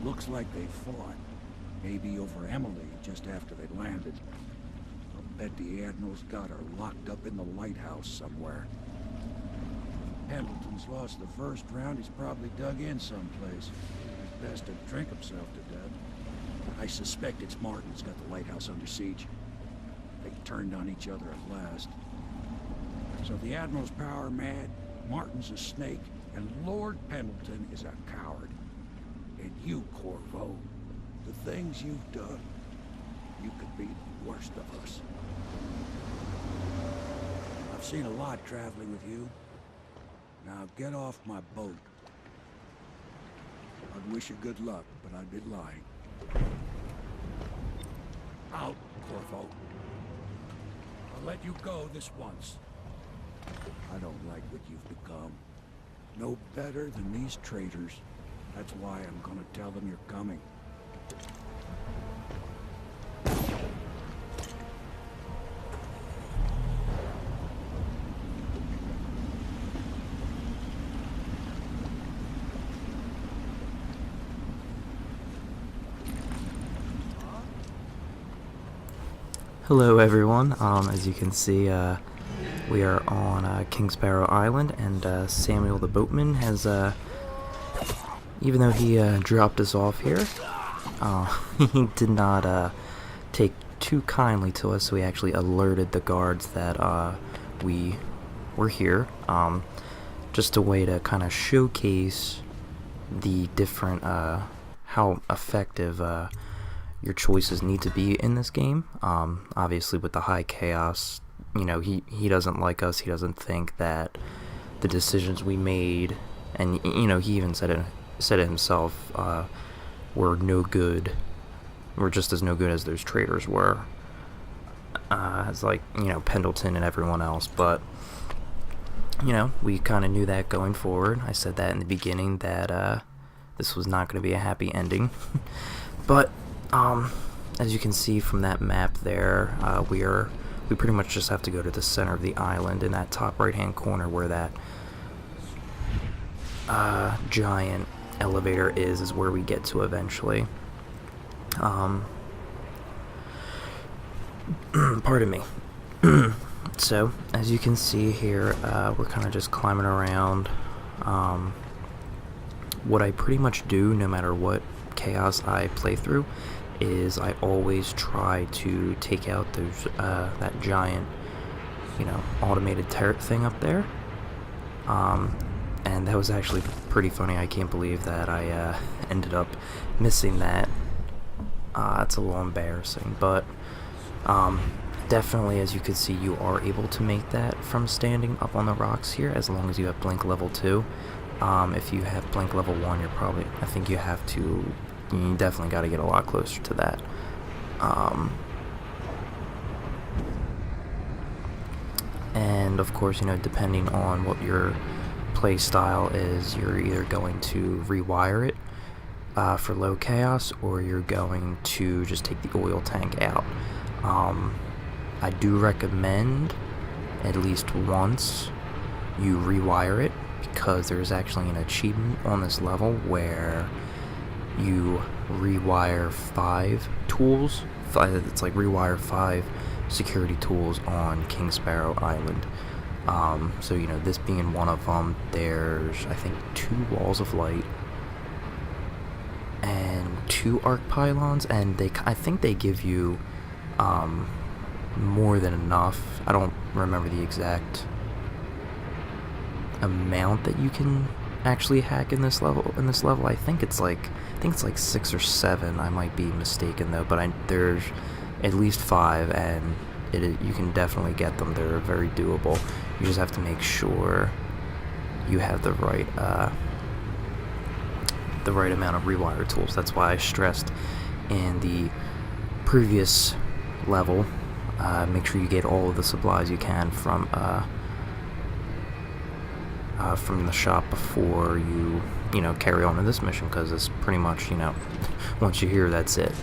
Looks like they fought. Maybe over Emily just after they landed. I'll bet the Admiral's got her locked up in the lighthouse somewhere. Pendleton's lost the first round. He's probably dug in someplace. He's best to drink himself to death. I suspect it's Martin's got the lighthouse under siege. They turned on each other at last. So the Admiral's power mad, Martin's a snake, and Lord Pendleton is a coward. And you, Corvo, the things you've done, you could be the worst of us. I've seen a lot traveling with you. Now get off my boat. I'd wish you good luck, but I'd be lying. Out, Corvo. I'll let you go this once. I don't like what you've become. No better than these traitors. That's why I'm gonna tell them you're coming. Hello everyone, as you can see, we are on King Sparrow Island, and Samuel the boatman has, even though he dropped us off here, he did not take too kindly to us, so he actually alerted the guards that we were here, just a way to kind of showcase the different, how effective your choices need to be in this game. Obviously with the high chaos, you know, he doesn't like us. He doesn't think that the decisions we made, and you know, he even said it himself, were no good. We're just as no good as those traitors were, as like, you know, Pendleton and everyone else. But you know, we kind of knew that going forward. I said that in the beginning that this was not going to be a happy ending. But as you can see from that map there, we pretty much just have to go to the center of the island. In that top right hand corner where that giant elevator is where we get to eventually. Pardon me. So as you can see here, we're kind of just climbing around. What I pretty much do no matter what chaos I play through is I always try to take out those that giant, you know, automated turret thing up there. And that was actually pretty funny. I can't believe that I ended up missing that. It's a little embarrassing, but definitely, as you can see, you are able to make that from standing up on the rocks here, as long as you have blink level 2. If you have blink level 1, you're probably, I think you have to, you definitely got to get a lot closer to that. And of course, you know, depending on what your play style is, you're either going to rewire it for low chaos, or you're going to just take the oil tank out. I do recommend at least once you rewire it, because there's actually an achievement on this level where you rewire 5 tools. It's like rewire 5 security tools on King Sparrow Island. So, you know, this being one of them, there's, I think, 2 walls of light and 2 arc pylons, and I think they give you more than enough. I don't remember the exact amount that you can actually hack in this level. I think it's like 6 or 7. I might be mistaken though, but there's at least 5, and you can definitely get them. They're very doable. You just have to make sure you have the right amount of rewire tools. That's why I stressed in the previous level, make sure you get all of the supplies you can from the shop before you know, carry on to this mission, because it's pretty much, you know, once you're here, that's it.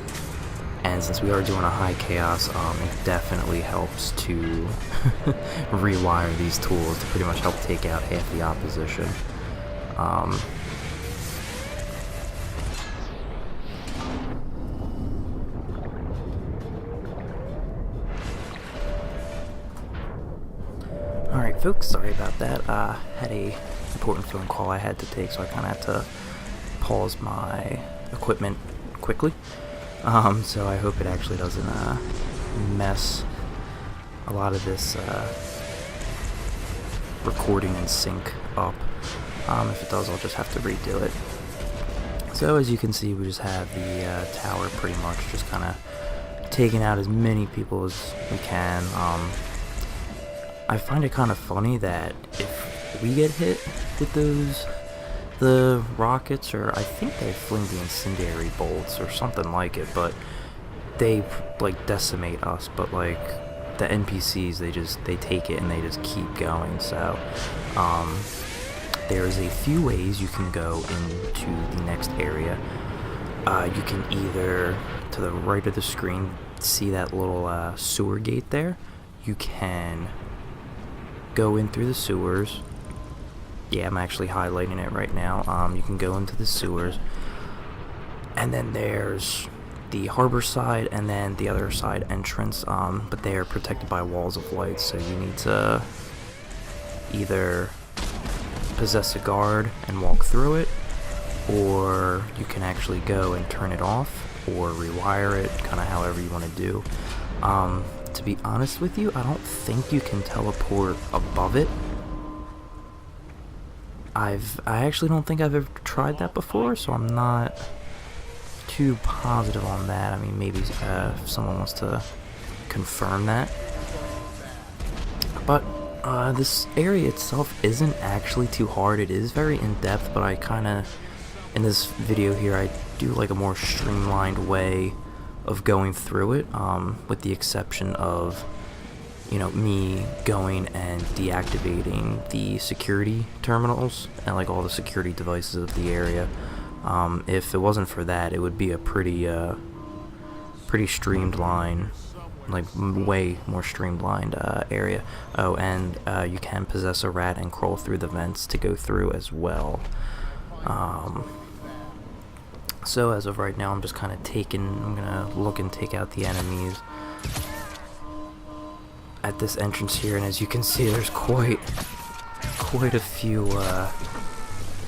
And since we are doing a high chaos, it definitely helps to rewire these tools to pretty much help take out half the opposition. folks, sorry about that. Had a important phone call I had to take, so I kind of had to pause my equipment quickly. So I hope it actually doesn't mess a lot of this recording and sync up. If it does, I'll just have to redo it. So as you can see, we just have the tower pretty much just kind of taking out as many people as we can. I find it kind of funny that if we get hit with the rockets, or I think they fling the incendiary bolts or something like it, but they like decimate us. But like the NPCs, they take it and they just keep going. So there's a few ways you can go into the next area. You can either, to the right of the screen, see that little sewer gate there. You can go in through the sewers. Yeah, I'm actually highlighting it right now. You can go into the sewers, and then there's the harbor side and then the other side entrance, but they are protected by walls of light, so you need to either possess a guard and walk through it, or you can actually go and turn it off or rewire it, kind of however you want to do. To be honest with you, I don't think you can teleport above it. I actually don't think I've ever tried that before, so I'm not too positive on that. I mean, maybe if someone wants to confirm that. But this area itself isn't actually too hard. It is very in-depth, but I kind of, in this video here, I do like a more streamlined way of going through it, with the exception of, you know, me going and deactivating the security terminals and like all the security devices of the area. If it wasn't for that, it would be a pretty streamlined, like way more streamlined area. Oh, and you can possess a rat and crawl through the vents to go through as well. So as of right now, I'm just kind of I'm gonna look and take out the enemies at this entrance here, and as you can see, there's quite a few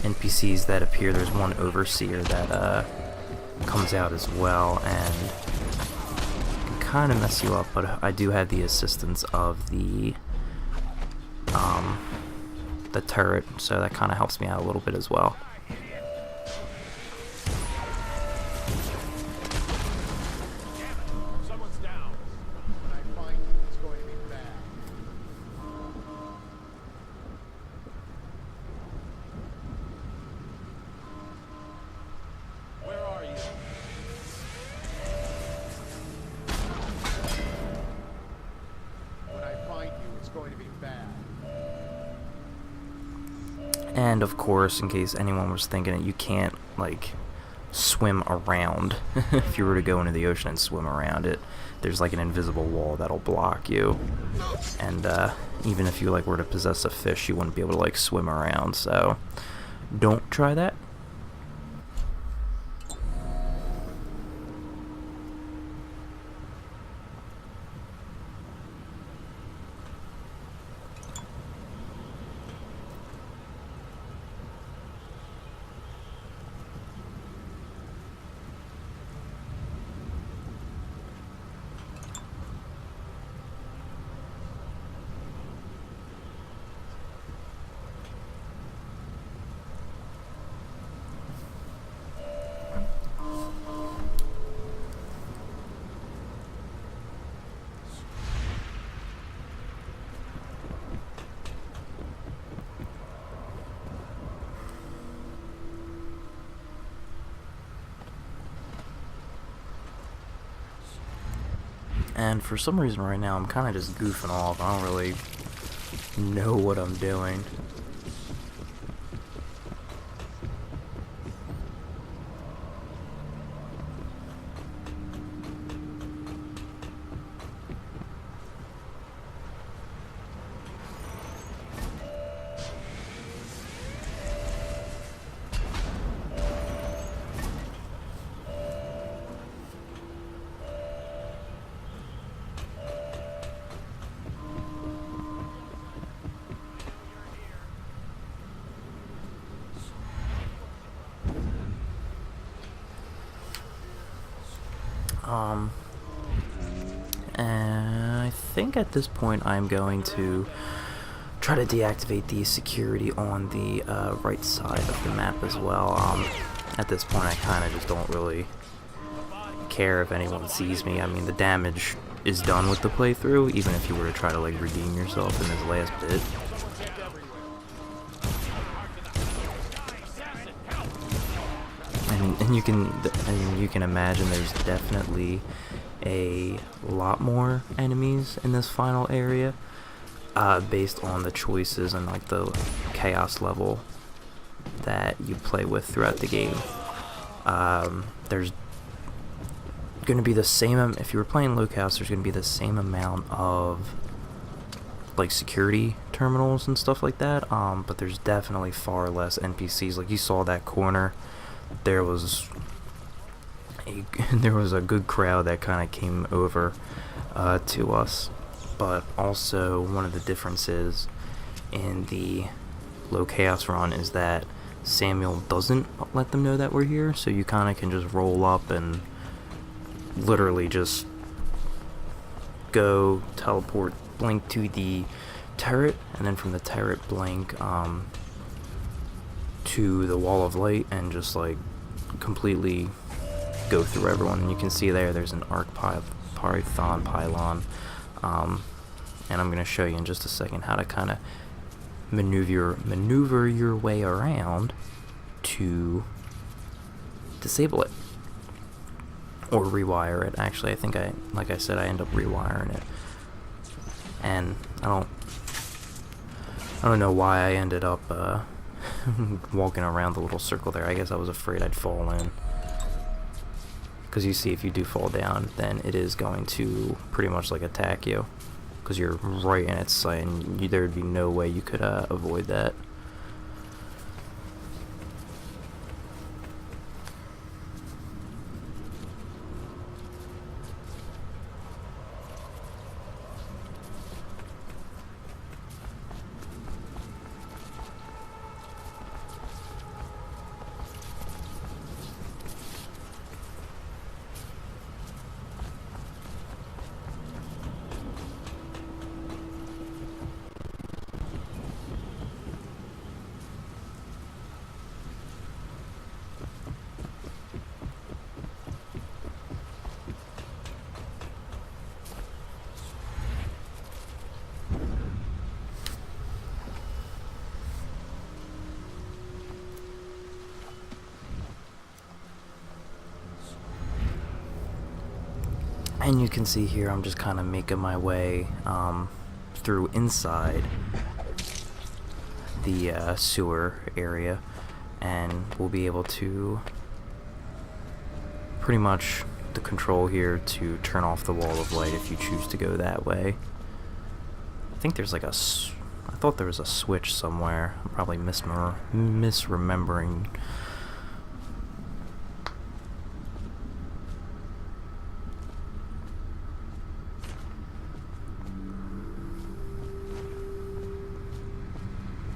NPCs that appear. There's one overseer that comes out as well, and can kind of mess you up, but I do have the assistance of the turret, so that kind of helps me out a little bit as well. And of course, in case anyone was thinking it, you can't like swim around. If you were to go into the ocean and swim around it, there's like an invisible wall that'll block you. And even if you like were to possess a fish, you wouldn't be able to like swim around. So don't try that. And for some reason right now, I'm kind of just goofing off. I don't really know what I'm doing. And I think at this point I'm going to try to deactivate the security on the right side of the map as well. At this point I kind of just don't really care if anyone sees me. I mean, the damage is done with the playthrough, even if you were to try to like redeem yourself in this last bit. And you can imagine there's definitely a lot more enemies in this final area, based on the choices and like the chaos level that you play with throughout the game. There's going to be the same, if you were playing low chaos, there's going to be the same amount of like security terminals and stuff like that, but there's definitely far less NPCs. Like you saw that corner, there was a good crowd that kind of came over to us. But also one of the differences in the low chaos run is that Samuel doesn't let them know that we're here, so you kind of can just roll up and literally just go teleport, blink to the turret, and then from the turret blink to the wall of light and just like completely go through everyone. And you can see there's an arc python pylon, and I'm going to show you in just a second how to kind of maneuver your way around to disable it or rewire it. Actually, I think like I said, I end up rewiring it, and I don't know why I ended up walking around the little circle there. I guess I was afraid I'd fall in, because you see, if you do fall down, then it is going to pretty much like attack you, because you're right in its sight, and there would be no way you could avoid that. And you can see here I'm just kind of making my way through inside the sewer area, and we'll be able to pretty much the control here to turn off the wall of light if you choose to go that way. I think there's like I thought there was a switch somewhere. I'm probably misremembering.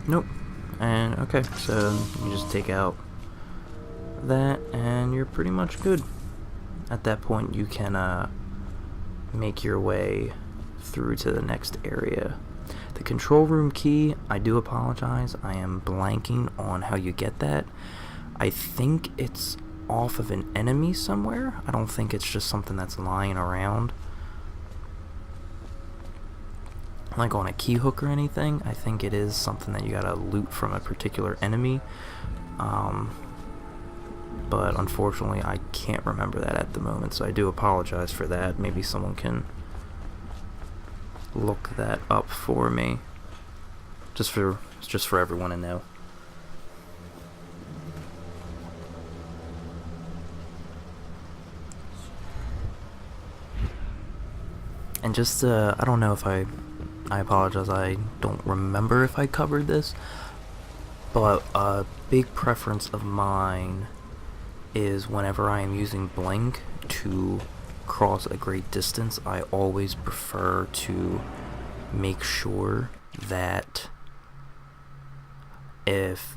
Nope. And okay, so you just take out that and you're pretty much good. At that point you can make your way through to the next area. The control room key, I do apologize, I am blanking on how you get that. I think it's off of an enemy somewhere. I don't think it's just something that's lying around, like on a key hook or anything. I think it is something that you gotta loot from a particular enemy, but unfortunately I can't remember that at the moment, so I do apologize for that. Maybe someone can look that up for me, just for everyone to know. And just I don't know if I apologize, I don't remember if I covered this, but a big preference of mine is whenever I am using blink to cross a great distance, I always prefer to make sure that if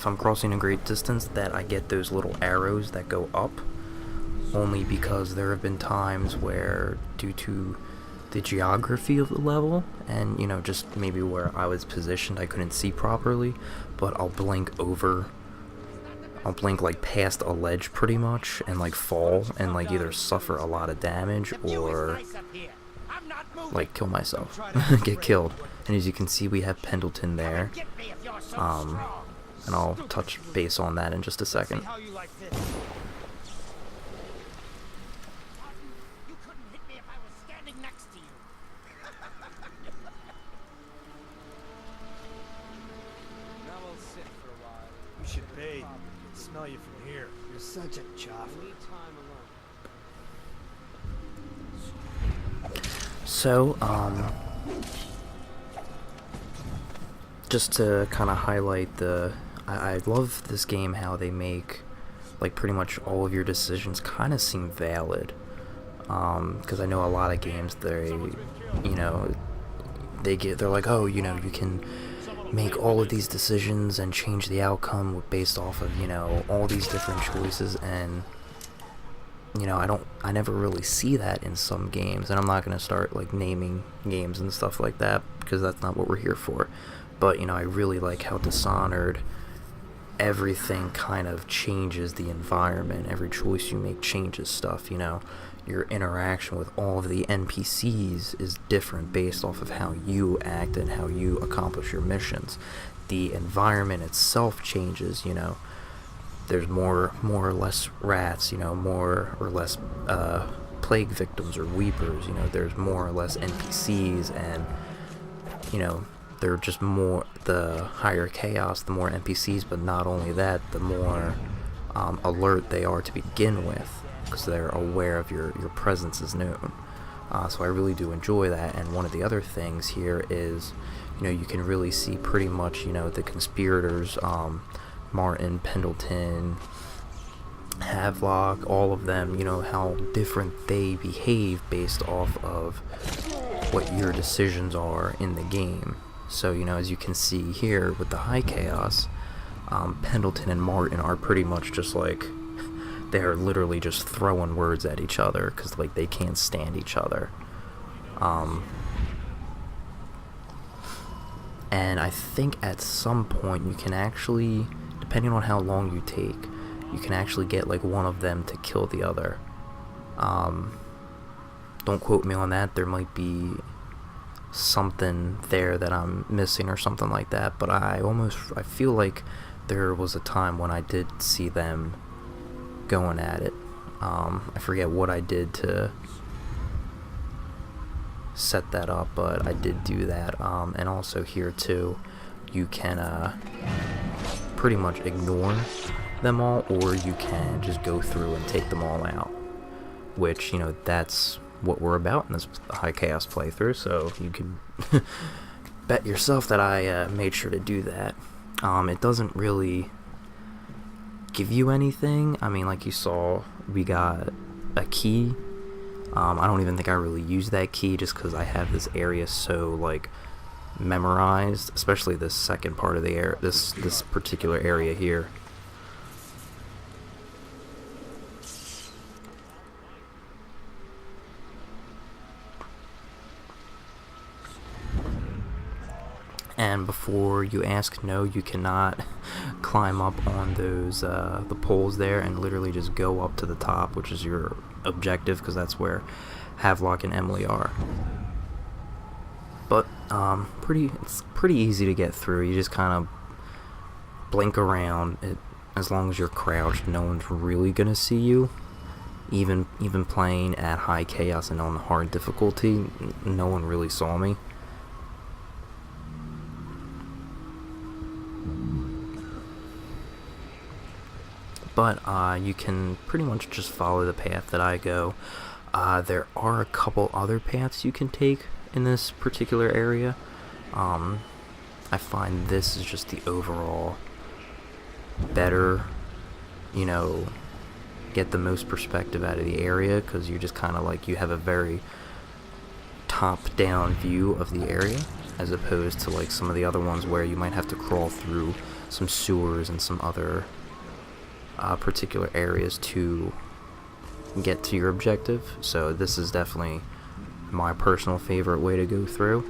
I'm crossing a great distance, that I get those little arrows that go up only because there have been times where, due to the geography of the level, and, you know, just maybe where I was positioned, I couldn't see properly, but I'll blink like past a ledge pretty much, and like fall, and like either suffer a lot of damage, or like kill myself, get killed. And as you can see, we have Pendleton there, and I'll touch base on that in just a second. You should bathe. I can smell you from here. You're such a chopper. So, just to kind of highlight I love this game, how they make, like, pretty much all of your decisions kind of seem valid. Because I know a lot of games, they're like, oh, you know, you can make all of these decisions and change the outcome based off of, you know, all these different choices, and, you know, I never really see that in some games, and I'm not going to start, like, naming games and stuff like that, because that's not what we're here for. But, you know, I really like how Dishonored, everything kind of changes the environment. Every choice you make changes stuff, you know. Your interaction with all of the NPCs is different based off of how you act and how you accomplish your missions. The environment itself changes, you know. There's more or less rats, you know, more or less plague victims or weepers, you know. There's more or less NPCs, and, you know, they're just more, the higher chaos, the more NPCs, but not only that, the more alert they are to begin with, because they're aware of your presence is known. So I really do enjoy that. And one of the other things here is, you know, you can really see pretty much, you know, the conspirators, Martin, Pendleton, Havelock, all of them, you know, how different they behave based off of what your decisions are in the game. So, you know, as you can see here with the high chaos, Pendleton and Martin are pretty much just like, they're literally just throwing words at each other, because, like, they can't stand each other. And I think at some point you can actually, depending on how long you take, you can actually get, like, one of them to kill the other. Don't quote me on that. There might be something there that I'm missing or something like that, but I feel like there was a time when I did see them going at it. I forget what I did to set that up, but I did do that. And also here too, you can pretty much ignore them all, or you can just go through and take them all out, which, you know, that's what we're about in this high chaos playthrough, so you can bet yourself that I made sure to do that. It doesn't really give you anything. I mean, like you saw, we got a key. I don't even think I really used that key, just because I have this area so, like, memorized, especially this second part of the area, this particular area here. And before you ask, no, you cannot climb up on those the poles there and literally just go up to the top, which is your objective, because that's where Havelock and Emily are. But it's pretty easy to get through. You just kind of blink around. As long as you're crouched, no one's really gonna see you. Even playing at high chaos and on hard difficulty, no one really saw me. But you can pretty much just follow the path that I go. There are a couple other paths you can take in this particular area. I find this is just the overall better, you know, get the most perspective out of the area, because you just kind of like, you have a very top-down view of the area, as opposed to like some of the other ones where you might have to crawl through some sewers and some other particular areas to get to your objective. So this is definitely my personal favorite way to go through.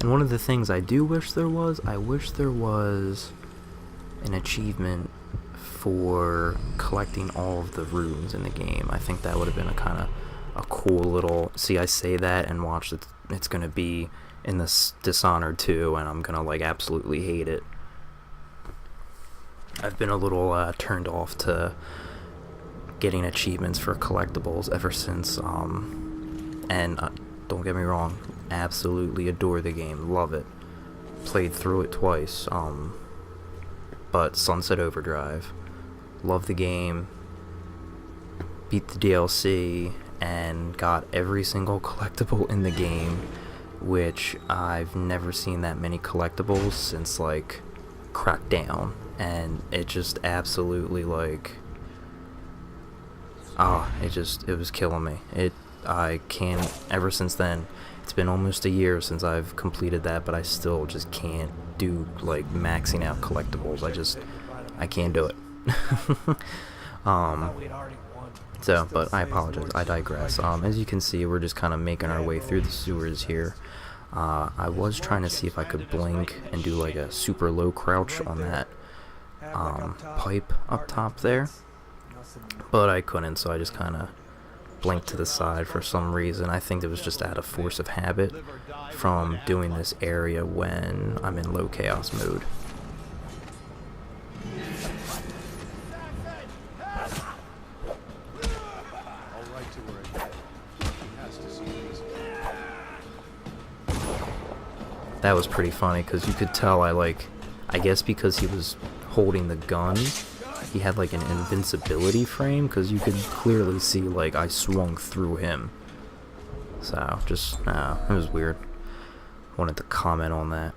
And one of the things I do wish there was, I wish there was an achievement for collecting all of the runes in the game. I think that would have been a kind of a cool little... See, I say that and watch it. It's going to be in this Dishonored 2, and I'm going to, like, absolutely hate it. I've been a little turned off to getting achievements for collectibles ever since, and don't get me wrong, absolutely adore the game, love it, played through it twice, but Sunset Overdrive, love the game, beat the DLC, and got every single collectible in the game, which I've never seen that many collectibles since, like, Crackdown, and it just absolutely, like, it was killing me. I can't, ever since then, it's been almost a year since I've completed that, but I still just can't do, like, maxing out collectibles. I can't do it. So, but I apologize, I digress. As you can see, we're just kind of making our way through the sewers here. I was trying to see if I could blink and do, like, a super low crouch on that, pipe up top there, but I couldn't, so I just kind of blinked to the side for some reason. I think it was just out of force of habit from doing this area when I'm in low chaos mode. That was pretty funny because you could tell I guess because he was holding the gun, he had like an invincibility frame, because you could clearly see, like, I swung through him. So, just, it was weird. Wanted to comment on that.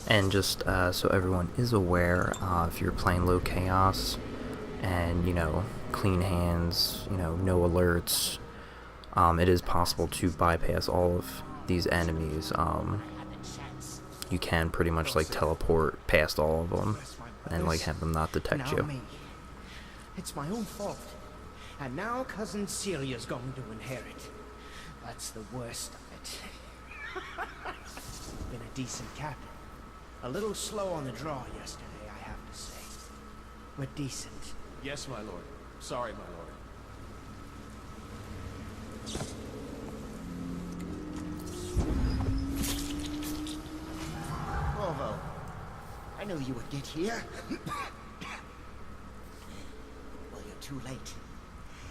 And just so everyone is aware, if you're playing low chaos and, you know, clean hands, you know, no alerts, it is possible to bypass all of these enemies. You can pretty much, like, teleport past all of them and, like, have them not detect you. It's my own fault. And now Cousin Celia's going to inherit. That's the worst of it. Been a decent captain. A little slow on the draw yesterday, I have to say. But decent. Yes, my lord. Sorry, my lord. Bravo. I knew you would get here. Well, you're too late.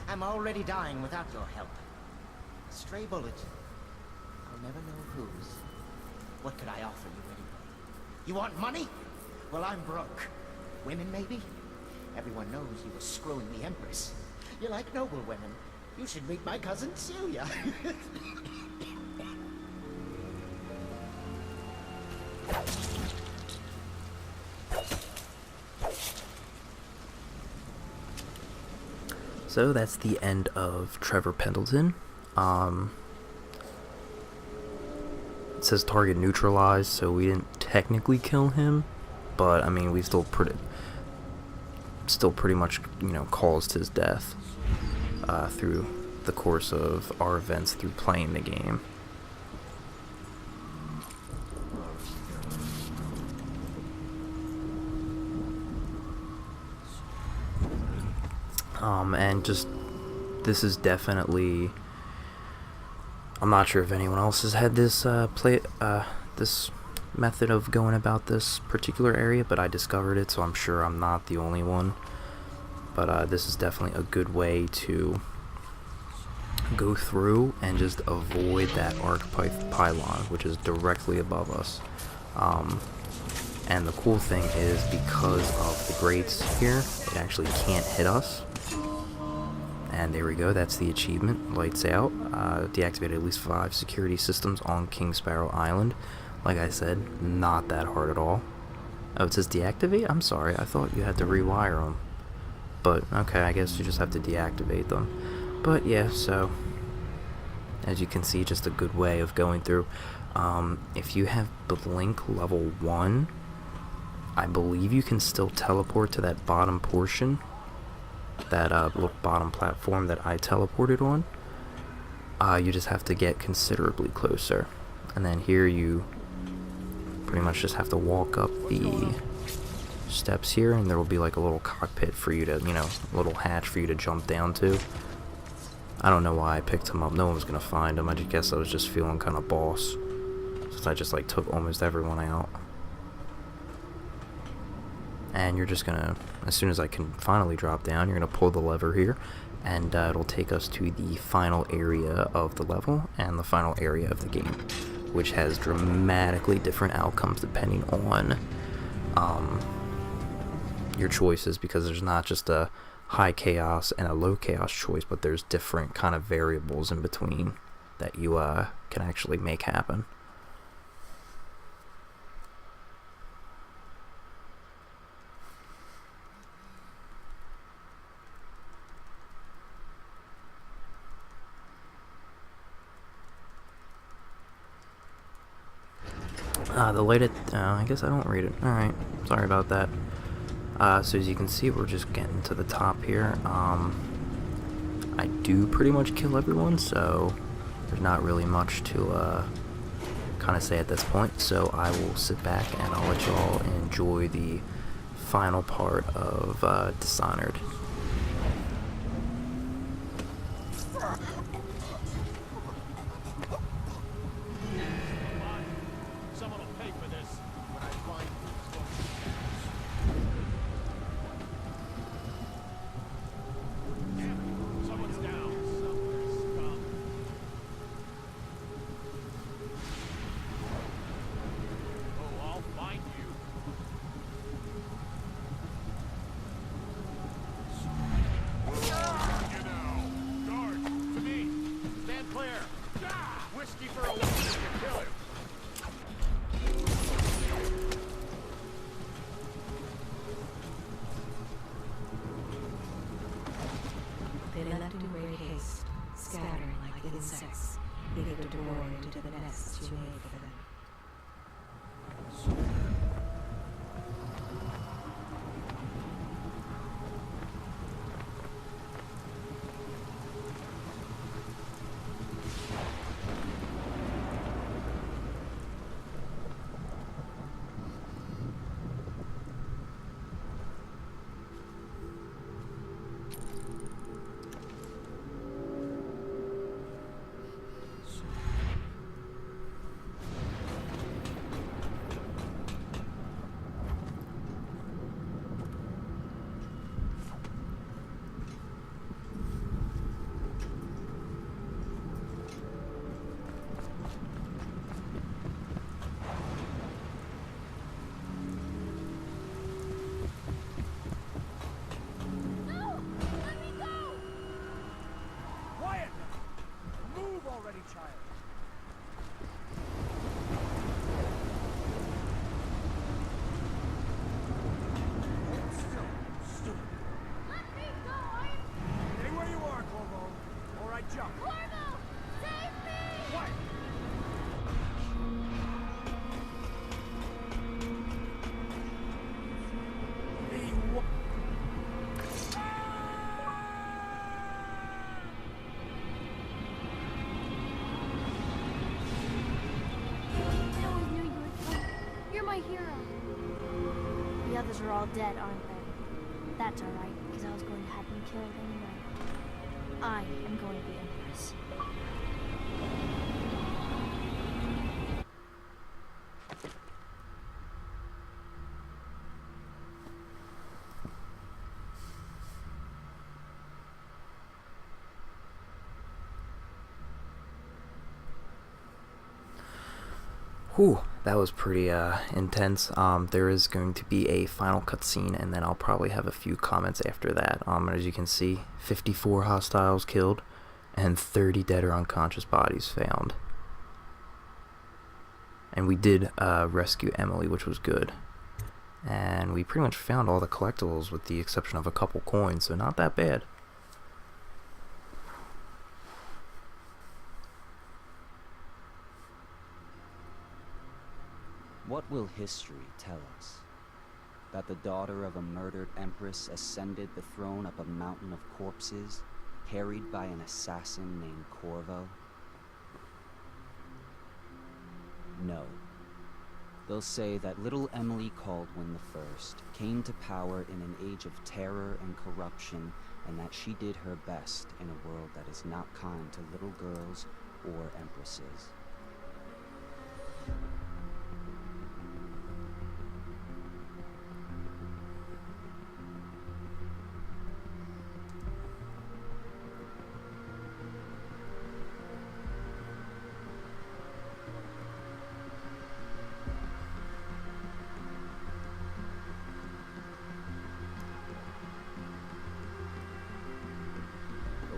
I'm already dying without your help. A stray bullet. I'll never know whose. What could I offer you anyway? You want money? Well, I'm broke. Women, maybe? Everyone knows you were screwing the Empress. You like noble women. You should meet my cousin Celia. So that's the end of Trevor Pendleton. It says target neutralized, so we didn't technically kill him, but I mean we still pretty much, you know, caused his death through the course of our events through playing the game. And just, this is definitely, I'm not sure if anyone else has had this this method of going about this particular area, but I discovered it, so I'm sure I'm not the only one. But this is definitely a good way to go through and just avoid that arc pylon, which is directly above us. And the cool thing is, because of the grates here, it actually can't hit us. And there we go, that's the achievement. Lights out. Deactivated at least 5 security systems on King Sparrow Island. Like I said, not that hard at all. Oh, it says deactivate? I'm sorry, I thought you had to rewire them. But, okay, I guess you just have to deactivate them. But, yeah, so, as you can see, just a good way of going through. If you have Blink level 1, I believe you can still teleport to that bottom portion. That little bottom platform that I teleported on. You just have to get considerably closer. And then here you pretty much just have to walk up the steps here, and there will be like a little cockpit for you to, you know, a little hatch for you to jump down to. I don't know why I picked him up. No one was gonna find him. I just guess I was just feeling kind of boss, since I just like took almost everyone out. And you're just gonna, as soon as I can finally drop down, you're gonna pull the lever here, and it'll take us to the final area of the level and the final area of the game, which has dramatically different outcomes depending on your choices, because there's not just a high chaos and a low chaos choice, but there's different kind of variables in between that you can actually make happen. The light at, I guess I don't read it. Alright, sorry about that. So as you can see, we're just getting to the top here. I do pretty much kill everyone, so there's not really much to kind of say at this point. So I will sit back and I'll let y'all enjoy the final part of Dishonored. Someone will pay for this when I find who's going to. Damn it. Someone's down. Somewhere's scum. Oh, I'll find you. You know. Guard, to me. Stand clear. Whiskey for a whiskey to kill him. They left in great haste, scattering like insects, eager to bore into the nests you made for them. The others are all dead, aren't they? That's alright, because I was going to have them killed anyway. I am going to be Empress. Whew, that was pretty intense. There is going to be a final cutscene, and then I'll probably have a few comments after that. As you can see, 54 hostiles killed, and 30 dead or unconscious bodies found. And we did rescue Emily, which was good. And we pretty much found all the collectibles with the exception of a couple coins, so not that bad. What will history tell us? That the daughter of a murdered empress ascended the throne up a mountain of corpses, carried by an assassin named Corvo? No. They'll say that little Emily Caldwin I came to power in an age of terror and corruption, and that she did her best in a world that is not kind to little girls or empresses.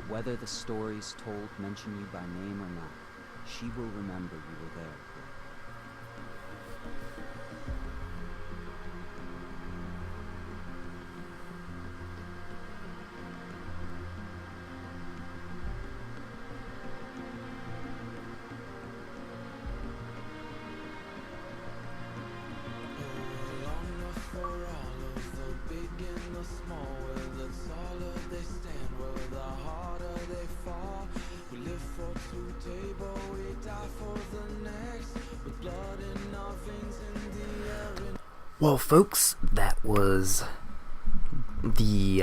Whether the stories told mention you by name or not, she will remember you were there. Well, folks, that was the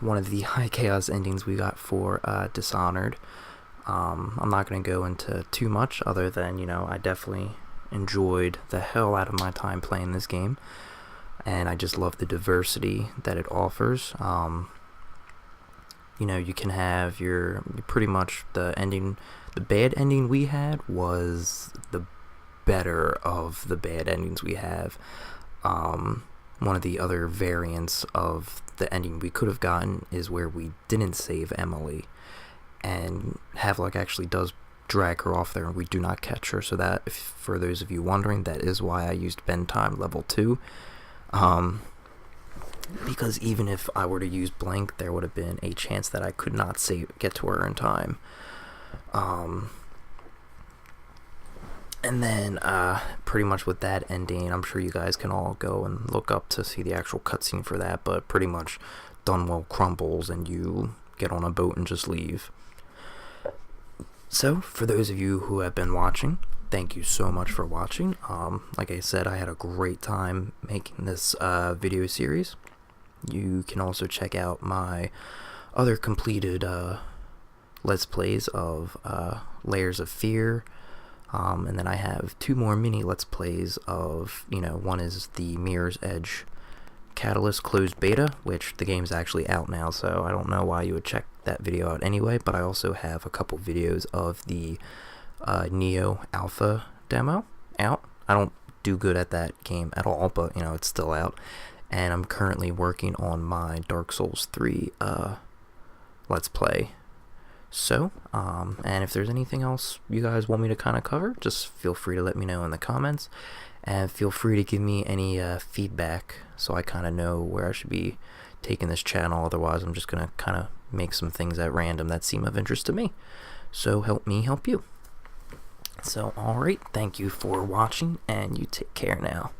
one of the high chaos endings we got for Dishonored. I'm not going to go into too much other than, I definitely enjoyed the hell out of my time playing this game, and I just love the diversity that it offers. You can have your pretty much the ending. The bad ending we had was the better of the bad endings we have. One of the other variants of the ending we could have gotten is where we didn't save Emily, and Havelock actually does drag her off there and we do not catch her, so that, if, for those of you wondering, that is why I used bend time level 2, because even if I were to use blank, there would have been a chance that I could not get to her in time. And then, pretty much with that ending, I'm sure you guys can all go and look up to see the actual cutscene for that, but pretty much Dunwell crumbles and you get on a boat and just leave. So, for those of you who have been watching, thank you so much for watching. Like I said, I had a great time making this video series. You can also check out my other completed Let's Plays of Layers of Fear. And then I have 2 more mini Let's Plays of, one is the Mirror's Edge Catalyst Closed Beta, which the game's actually out now, so I don't know why you would check that video out anyway, but I also have a couple videos of the Neo Alpha demo out. I don't do good at that game at all, but, it's still out. And I'm currently working on my Dark Souls 3 Let's Play. So, and if there's anything else you guys want me to kind of cover, just feel free to let me know in the comments, and feel free to give me any feedback so I kind of know where I should be taking this channel. Otherwise, I'm just going to kind of make some things at random that seem of interest to me. So help me help you. So, alright, thank you for watching, and you take care now.